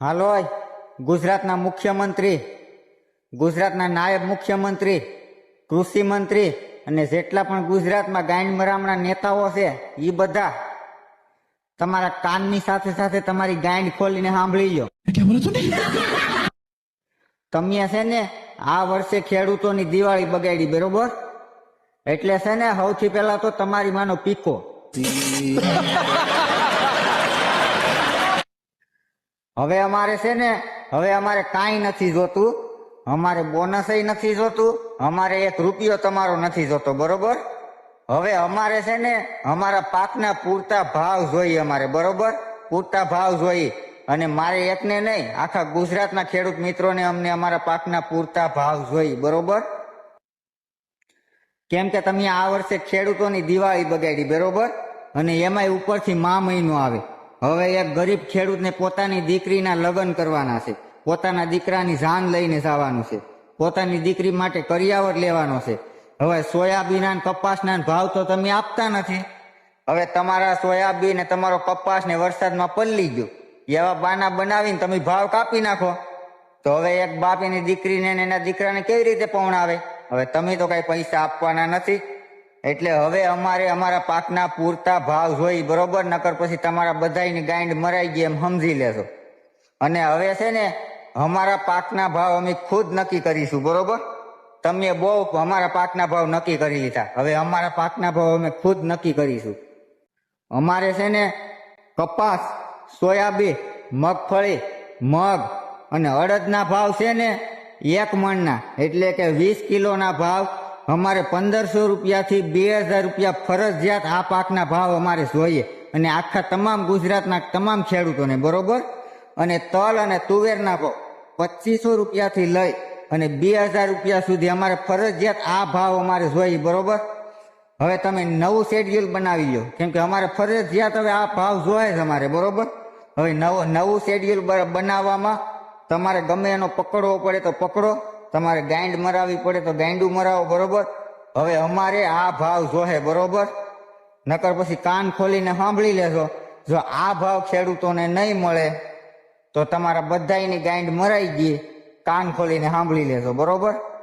હાલો ગુજરાતના મુખ્યમંત્રી, ગુજરાતના નાયબ મુખ્યમંત્રી, કૃષિ મંત્રી અને જેટલા પણ ગુજરાતમાં ગાંડ મરામણા નેતાઓ છે એ બધા તમારા કાનની સાથે સાથે તમારી ગાંડ ખોલીને સાંભળી લો. તમે છે ને આ વર્ષે ખેડૂતોની દિવાળી બગાડી, બરોબર? એટલે છે ને સૌથી પહેલા તો તમારી માનો પીકો. હવે અમારે છે ને અમારે કાંઈ નથી જોતું, અમારે બોનસ નથી જોતું, અમારે 1 રૂપિયો તમારો નથી જોતો, બરોબર? હવે અમારે છે ને અમારા પાકના પૂરતા ભાવ જોઈએ, અમારે બરોબર પૂરતા ભાવ જોઈએ. અને મારે એકને નહીં, આખા ગુજરાતના ખેડૂત મિત્રોને અમને અમારા પાકના પૂરતા ભાવ જોઈએ, બરોબર? કેમ કે તમે આ વર્ષે ખેડૂતોની દિવાળી બગાડી, બરોબર? અને એમાંય ઉપરથી મહિનો આવે. હવે એક ગરીબ ખેડૂતને પોતાની દીકરીના લગ્ન કરવાના છે, પોતાના દીકરાની જાન લઈને જવાનું છે, પોતાની દીકરી માટે કરિયાવર લેવાનો છે. હવે સોયાબીન કપાસના ભાવ તો તમે આપતા નથી. હવે તમારા સોયાબીન ને તમારો કપાસ ને વરસાદમાં પલળી ગયો, એવા બાના બનાવીને તમે ભાવ કાપી નાખો તો હવે એક બાપ એની દીકરીને એના દીકરાને કેવી રીતે પહોંચાવે? હવે તમે તો કઈ પૈસા આપવાના નથી. એટલે હવે અમારે અમારા પાકના પૂરતા ભાવ જોઈ, બરોબર? નકર પછી તમારા બધાની ગાંડ મરાઈ ગઈ એમ સમજી લેશો. અને હવે છે ને અમારા પાકના ભાવ અમે ખુદ નક્કી કરીશું, બરોબર? તમે બહુ અમારા પાકના ભાવ નક્કી કરી લીધા, હવે અમારા પાકના ભાવ અમે ખુદ નક્કી કરીશું. અમારે છે ને કપાસ, સોયાબીન, મગફળી, મગ અને અડદના ભાવ છે ને 1 મણના એટલે કે 20 કિલોના ભાવ અમારે 1500 રૂપિયાથી 2000 રૂપિયા ફરજિયાત આ પાકના ભાવ અમારે જોઈએ, અને આખા તમામ ગુજરાતના તમામ ખેડૂતોને, બરોબર? અને તલ અને તુવેરના ભાવ 2500 રૂપિયાથી લઈ અને 2000 રૂપિયા સુધી અમારે ફરજિયાત આ ભાવ અમારે જોઈએ, બરોબર? હવે તમે નવું શેડ્યુલ બનાવી લો, કેમ કે અમારે ફરજિયાત હવે આ ભાવ જોઈએ છે અમારે, બરોબર? હવે નવું શેડ્યુલ બનાવવામાં તમારે ગમે એનો પકડવો પડે તો પકડો, તમારે ગાંડ મરાવવી પડે તો ગાંડું મરાવો, બરોબર? હવે અમારે આ ભાવ જોહે, બરોબર? નકર પછી કાન ખોલીને સાંભળી લેજો, જો આ ભાવ ખેડૂતોને નહીં મળે તો તમારા બધાની ગાંડ મરાઈ ગઈ, કાન ખોલીને સાંભળી લેજો, બરોબર?